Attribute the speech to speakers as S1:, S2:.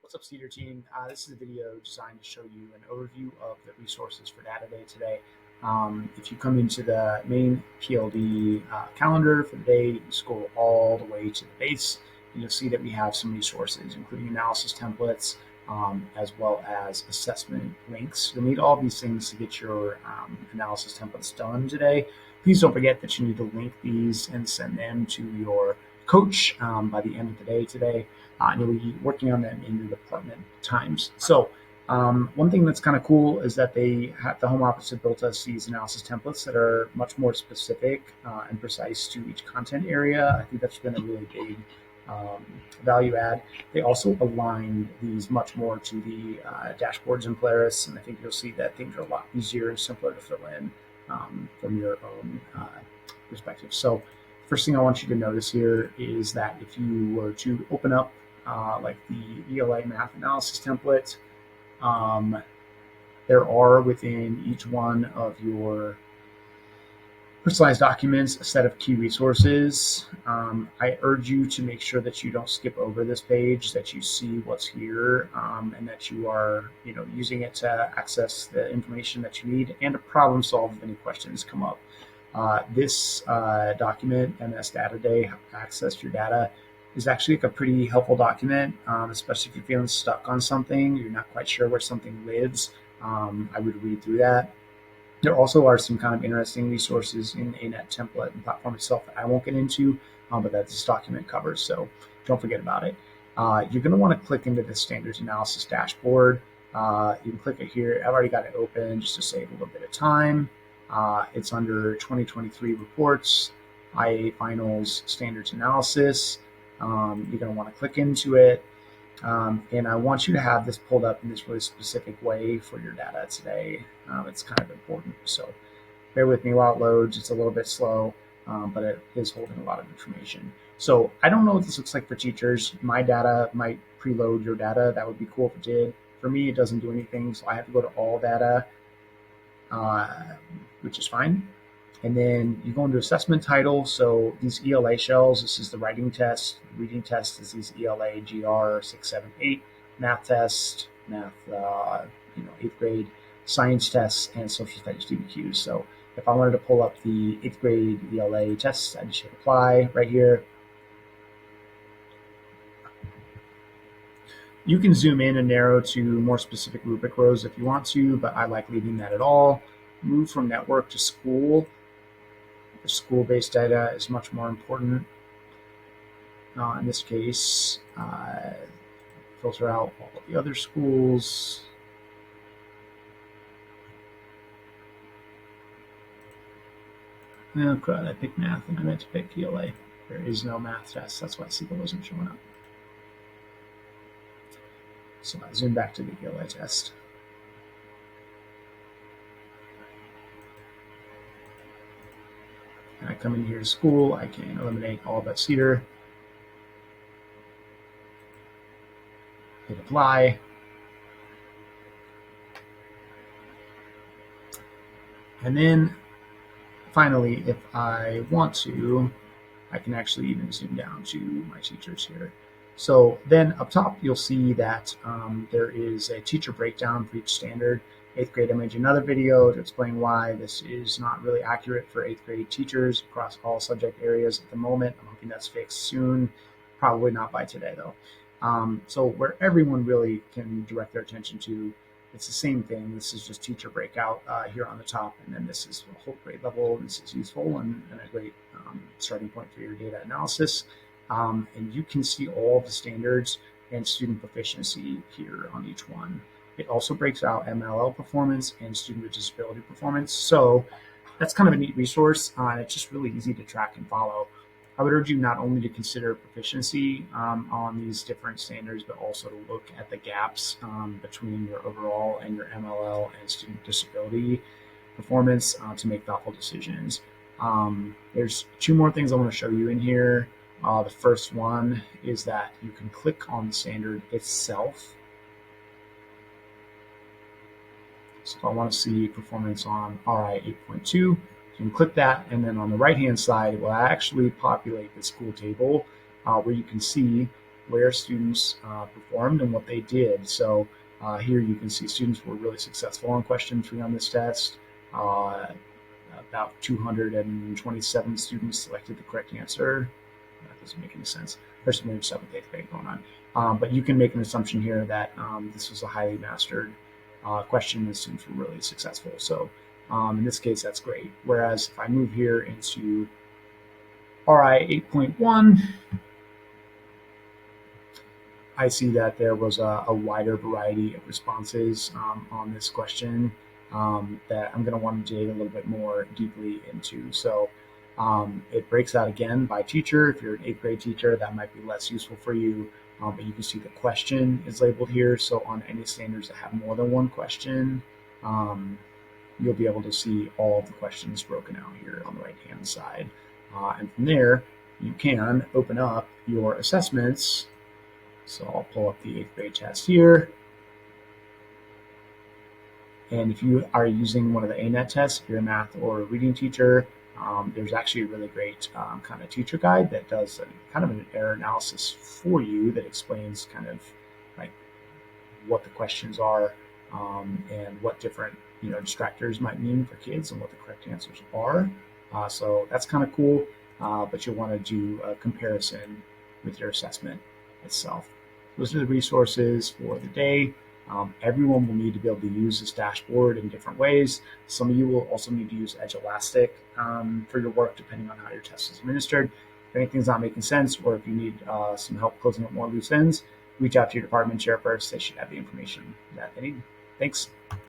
S1: What's up, Cedar team? This is a video designed to show you an overview of the resources for Data Day today. If you come into the main PLD calendar for the day, you scroll all the way to the base, and you'll see that we have some resources, including analysis templates, as well as assessment links. You'll need all these things to get your analysis templates done today. Please don't forget that you need to link these and send them to your coach by the end of the day today. And you'll be working on them in your department times. So one thing that's kind of cool is that the home office have built us these analysis templates that are much more specific and precise to each content area. I think that's been a really big value add. They also aligned these much more to the dashboards in Polaris, and I think you'll see that things are a lot easier and simpler to fill in from your own perspective. So first thing I want you to notice here is that if you were to open up like the ELA math analysis template, there are within each one of your personalized documents a set of key resources. I urge you to make sure that you don't skip over this page, that you see what's here, and that you are using it to access the information that you need and to problem solve if any questions come up. This document, MS Data Day, Access Your Data, is actually like a pretty helpful document, especially if you're feeling stuck on something, you're not quite sure where something lives. I would read through that. There also are some kind of interesting resources in the ANET template and platform itself that I won't get into, but that this document covers, so don't forget about it. You're going to want to click into the standards analysis dashboard. You can click it here. I've already got it open just to save a little bit of time. It's under 2023 reports, IA finals, standards analysis. You're going to want to click into it. And I want you to have this pulled up in this really specific way for your data today. It's kind of important. So bear with me while it loads. It's a little bit slow, but it is holding a lot of information. So I don't know what this looks like for teachers. My data might preload your data. That would be cool if it did. For me, it doesn't do anything. So I have to go to all data, which is fine. And then you go into assessment title. So these ELA shells, this is the writing test. The reading test is these ELA, GR 6, 7, 8. Math test, math, 8th grade, science tests, and social studies DBQs. So if I wanted to pull up the 8th grade ELA test, I just hit apply right here. You can zoom in and narrow to more specific rubric rows if you want to, but I like leaving that at all. Move from network to school. The school-based data is much more important. In this case, filter out all of the other schools. Oh crud, I picked math and I meant to pick ELA. There is no math test, that's why SQL wasn't showing up. So I zoom back to the ELA test. And I come in here to school, I can eliminate all but Cedar. Hit apply. And then finally, if I want to, I can actually even zoom down to my teachers here. So then up top, you'll see that there is a teacher breakdown for each standard. 8th grade, I made another video to explain why this is not really accurate for 8th grade teachers across all subject areas at the moment. I'm hoping that's fixed soon. Probably not by today, though. So where everyone really can direct their attention to, it's the same thing. This is just teacher breakout here on the top, and then this is a whole grade level. This is useful and a great starting point for your data analysis. And you can see all the standards and student proficiency here on each one. It also breaks out MLL performance and student with disability performance. So that's kind of a neat resource. It's just really easy to track and follow. I would urge you not only to consider proficiency on these different standards, but also to look at the gaps between your overall and your MLL and student disability performance to make thoughtful decisions. There's two more things I want to show you in here. The first one is that you can click on the standard itself. So if I want to see performance on RI 8.2, you can click that, and then on the right-hand side, it will actually populate the school table where you can see where students performed and what they did. So here you can see students were really successful on question 3 on this test. About 227 students selected the correct answer. That doesn't make any sense. There's some 7th, 8th grade going on. But you can make an assumption here that this was a highly mastered question and students were really successful. So in this case, that's great. Whereas if I move here into RI 8.1, I see that there was a wider variety of responses on this question that I'm going to want to dig a little bit more deeply into. So it breaks out again by teacher. If you're an 8th grade teacher, that might be less useful for you, but you can see the question is labeled here. So on any standards that have more than one question, you'll be able to see all of the questions broken out here on the right-hand side. And from there, you can open up your assessments. So I'll pull up the 8th grade test here. And if you are using one of the ANET tests, if you're a math or a reading teacher, there's actually a really great kind of teacher guide that does kind of an error analysis for you that explains kind of like what the questions are and what different distractors might mean for kids and what the correct answers are. So that's kind of cool, but you'll want to do a comparison with your assessment itself. Those are the resources for the day. Everyone will need to be able to use this dashboard in different ways. Some of you will also need to use Edge Elastic for your work, depending on how your test is administered. If anything's not making sense, or if you need some help closing up more loose ends, reach out to your department chairperson. They should have the information that they need. Thanks.